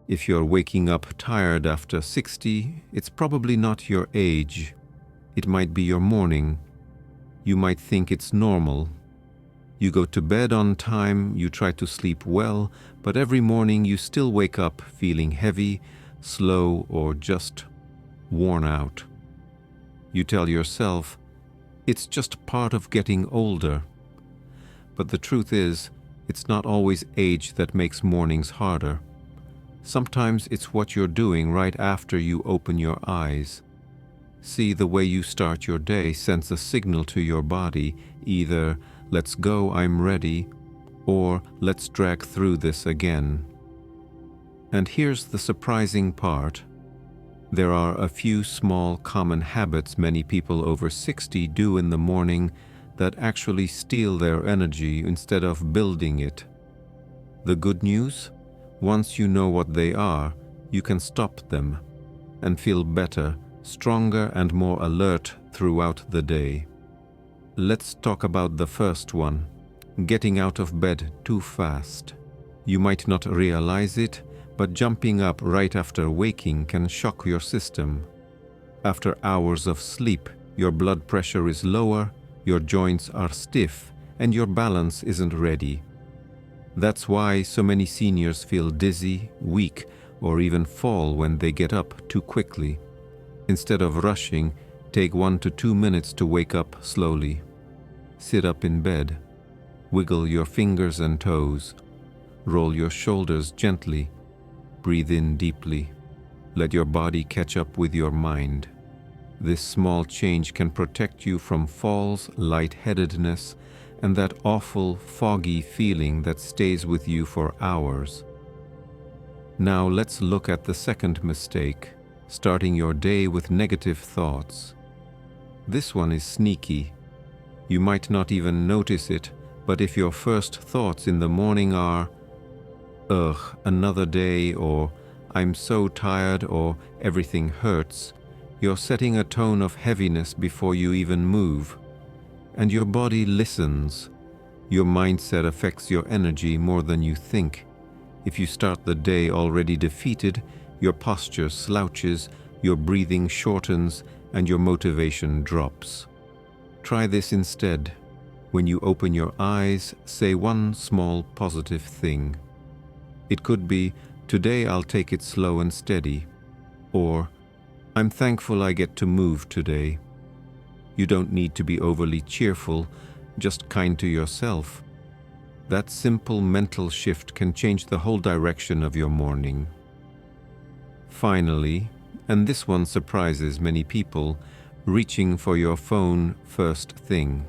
If you're waking up tired after 60, it's probably not your age. It might be your morning. You might think it's normal. You go to bed on time, you try to sleep well, but every morning you still wake up feeling heavy, slow, or just worn out. You tell yourself, it's just part of getting older. But the truth is, it's not always age that makes mornings harder. Sometimes it's what you're doing right after you open your eyes. See, the way you start your day sends a signal to your body, either "let's go, I'm ready," or "let's drag through this again." And here's the surprising part. There are a few small common habits many people over 60 do in the morning that actually steal their energy instead of building it. The good news? Once you know what they are, you can stop them and feel better, stronger, and more alert throughout the day. Let's talk about the first one, getting out of bed too fast. You might not realize it, but jumping up right after waking can shock your system. After hours of sleep, your blood pressure is lower, your joints are stiff, and your balance isn't ready. That's why so many seniors feel dizzy, weak, or even fall when they get up too quickly. Instead of rushing, take 1 to 2 minutes to wake up slowly. Sit up in bed. Wiggle your fingers and toes. Roll your shoulders gently. Breathe in deeply. Let your body catch up with your mind. This small change can protect you from falls, lightheadedness, and that awful, foggy feeling that stays with you for hours. Now let's look at the second mistake, starting your day with negative thoughts. This one is sneaky. You might not even notice it, but if your first thoughts in the morning are, "Ugh, another day," or "I'm so tired," or "everything hurts," you're setting a tone of heaviness before you even move. And your body listens. Your mindset affects your energy more than you think. If you start the day already defeated, your posture slouches, your breathing shortens, and your motivation drops. Try this instead. When you open your eyes, say one small positive thing. It could be, "Today I'll take it slow and steady," or "I'm thankful I get to move today." You don't need to be overly cheerful, just kind to yourself. That simple mental shift can change the whole direction of your morning. Finally, and this one surprises many people, reaching for your phone first thing.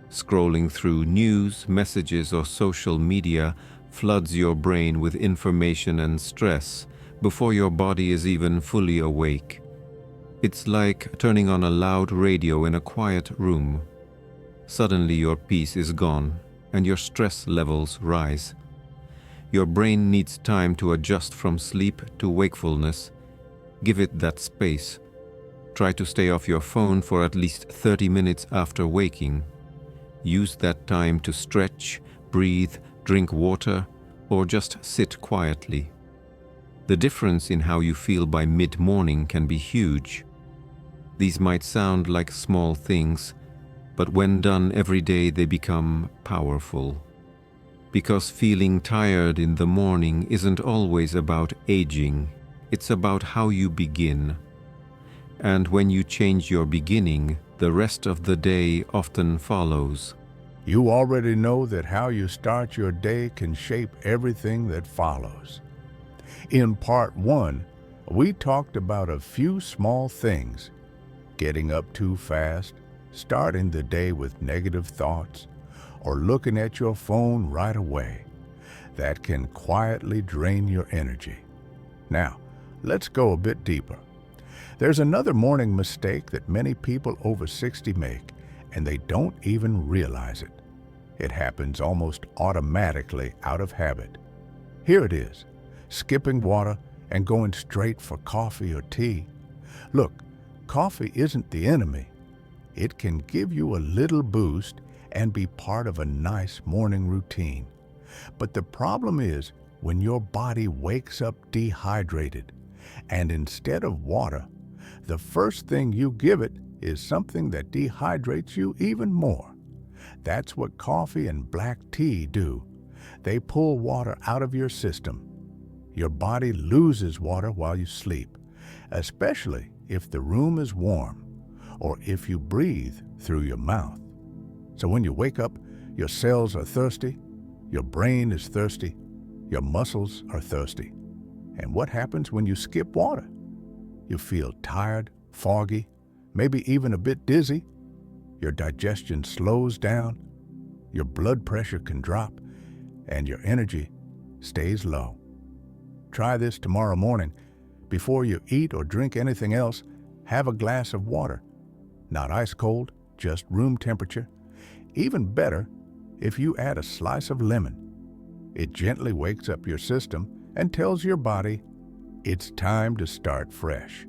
Scrolling through news, messages, or social media floods your brain with information and stress before your body is even fully awake. It's like turning on a loud radio in a quiet room. Suddenly your peace is gone and your stress levels rise. Your brain needs time to adjust from sleep to wakefulness. Give it that space. Try to stay off your phone for at least 30 minutes after waking. Use that time to stretch, breathe, drink water, or just sit quietly. The difference in how you feel by mid-morning can be huge. These might sound like small things, but when done every day they become powerful. Because feeling tired in the morning isn't always about aging, it's about how you begin. And when you change your beginning, the rest of the day often follows. You already know that how you start your day can shape everything that follows. In part 1, we talked about a few small things: getting up too fast, starting the day with negative thoughts, or looking at your phone right away, that can quietly drain your energy. Now, let's go a bit deeper. There's another morning mistake that many people over 60 make, and they don't even realize it. It happens almost automatically out of habit. Here it is, skipping water and going straight for coffee or tea. Look, coffee isn't the enemy. It can give you a little boost and be part of a nice morning routine. But the problem is, when your body wakes up dehydrated, and instead of water, the first thing you give it is something that dehydrates you even more. That's what coffee and black tea do. They pull water out of your system. Your body loses water while you sleep, especially if the room is warm or if you breathe through your mouth. So when you wake up, your cells are thirsty, your brain is thirsty, your muscles are thirsty. And what happens when you skip water? You feel tired, foggy, maybe even a bit dizzy. Your digestion slows down, your blood pressure can drop, and your energy stays low. Try this tomorrow morning. Before you eat or drink anything else, have a glass of water. Not ice cold, just room temperature. Even better if you add a slice of lemon. It gently wakes up your system and tells your body it's time to start fresh.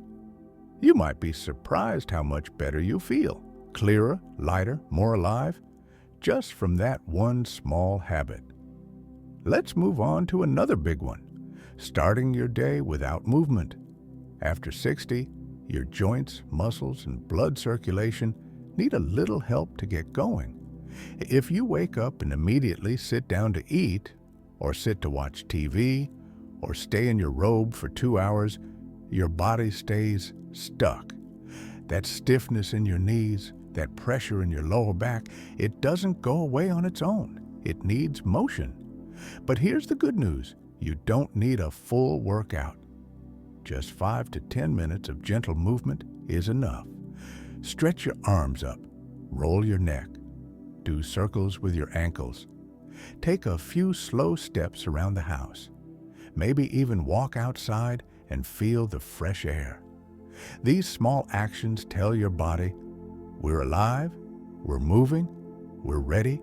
You might be surprised how much better you feel. Clearer, lighter, more alive, just from that one small habit. Let's move on to another big one. Starting your day without movement. After 60, your joints, muscles, and blood circulation need a little help to get going. If you wake up and immediately sit down to eat, or sit to watch TV, or stay in your robe for 2 hours, your body stays stuck. That stiffness in your knees, that pressure in your lower back, it doesn't go away on its own. It needs motion. But here's the good news. You don't need a full workout. Just 5 to 10 minutes of gentle movement is enough. Stretch your arms up, roll your neck, do circles with your ankles. Take a few slow steps around the house. Maybe even walk outside and feel the fresh air. These small actions tell your body, we're alive, we're moving, we're ready.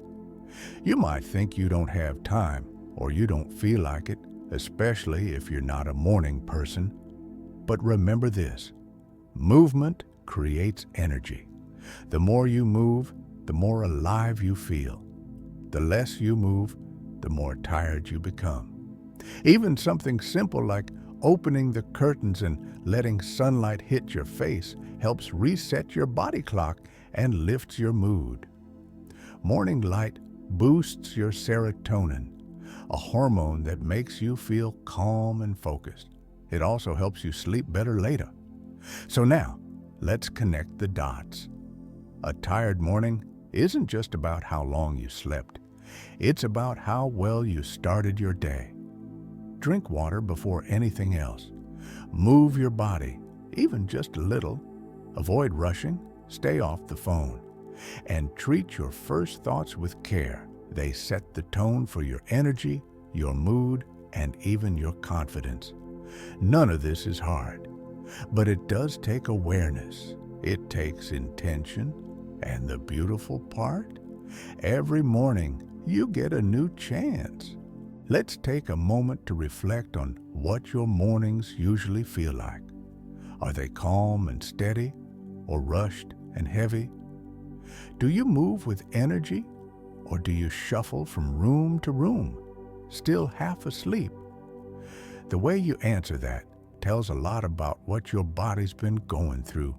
You might think you don't have time or you don't feel like it, especially if you're not a morning person. But remember this, movement creates energy. The more you move, the more alive you feel. The less you move, the more tired you become. Even something simple like opening the curtains and letting sunlight hit your face helps reset your body clock and lifts your mood. Morning light boosts your serotonin, a hormone that makes you feel calm and focused. It also helps you sleep better later. So now, let's connect the dots. A tired morning isn't just about how long you slept. It's about how well you started your day. Drink water before anything else. Move your body, even just a little. Avoid rushing, stay off the phone. And treat your first thoughts with care. They set the tone for your energy, your mood, and even your confidence. None of this is hard, but it does take awareness. It takes intention, and the beautiful part? Every morning, you get a new chance. Let's take a moment to reflect on what your mornings usually feel like. Are they calm and steady, or rushed and heavy? Do you move with energy, or do you shuffle from room to room, still half asleep? The way you answer that tells a lot about what your body's been going through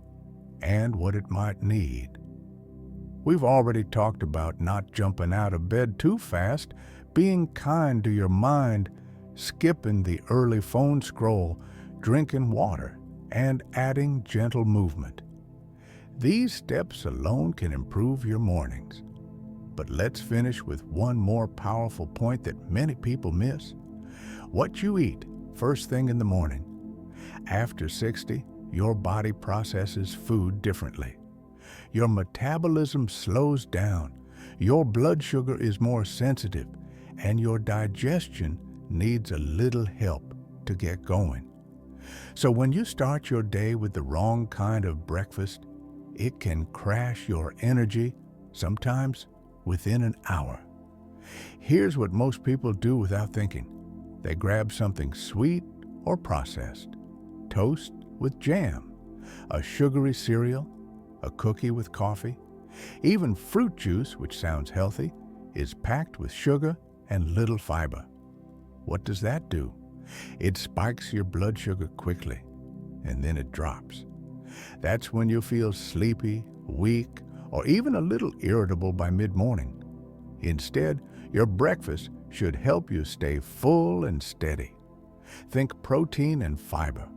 and what it might need. We've already talked about not jumping out of bed too fast, being kind to your mind, skipping the early phone scroll, drinking water, and adding gentle movement. These steps alone can improve your mornings. But let's finish with one more powerful point that many people miss. What you eat first thing in the morning. After 60, your body processes food differently. Your metabolism slows down, your blood sugar is more sensitive, and your digestion needs a little help to get going. So when you start your day with the wrong kind of breakfast, it can crash your energy, sometimes within an hour. Here's what most people do without thinking. They grab something sweet or processed, toast with jam, a sugary cereal, a cookie with coffee. Even fruit juice, which sounds healthy, is packed with sugar and little fiber. What does that do? It spikes your blood sugar quickly, and then it drops. That's when you feel sleepy, weak, or even a little irritable by mid-morning. Instead, your breakfast should help you stay full and steady. Think protein and fiber.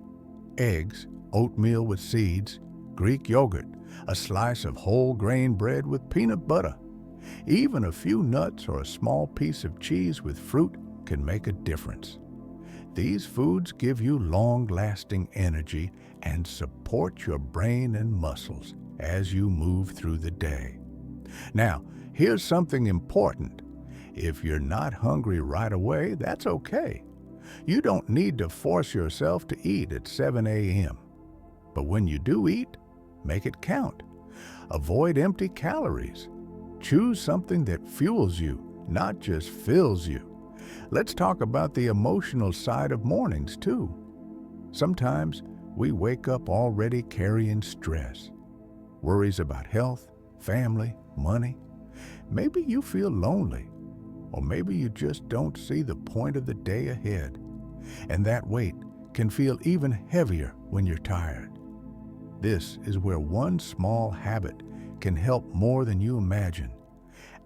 Eggs, oatmeal with seeds, Greek yogurt, a slice of whole grain bread with peanut butter. Even a few nuts or a small piece of cheese with fruit can make a difference. These foods give you long-lasting energy and support your brain and muscles as you move through the day. Now, here's something important. If you're not hungry right away, that's okay. You don't need to force yourself to eat at 7 a.m. But when you do eat, make it count. Avoid empty calories. Choose something that fuels you, not just fills you. Let's talk about the emotional side of mornings, too. Sometimes we wake up already carrying stress. Worries about health, family, money. Maybe you feel lonely, or maybe you just don't see the point of the day ahead. And that weight can feel even heavier when you're tired. This is where one small habit can help more than you imagine,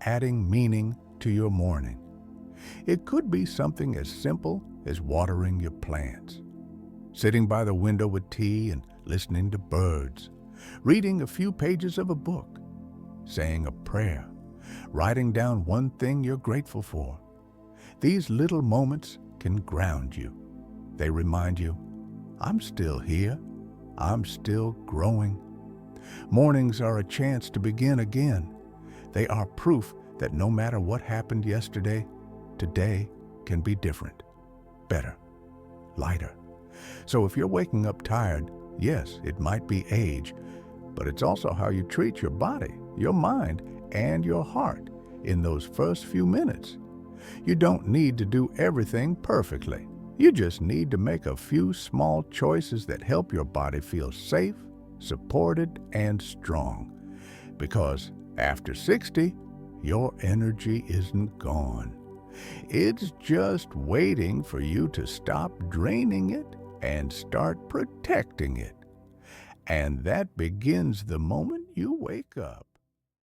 adding meaning to your morning. It could be something as simple as watering your plants, sitting by the window with tea and listening to birds, reading a few pages of a book, saying a prayer, writing down one thing you're grateful for. These little moments can ground you. They remind you, I'm still here. I'm still growing. Mornings are a chance to begin again. They are proof that no matter what happened yesterday, today can be different, better, lighter. So if you're waking up tired, yes, it might be age, but it's also how you treat your body, your mind, and your heart in those first few minutes. You don't need to do everything perfectly. You just need to make a few small choices that help your body feel safe, supported, and strong. Because after 60, your energy isn't gone. It's just waiting for you to stop draining it and start protecting it. And that begins the moment you wake up.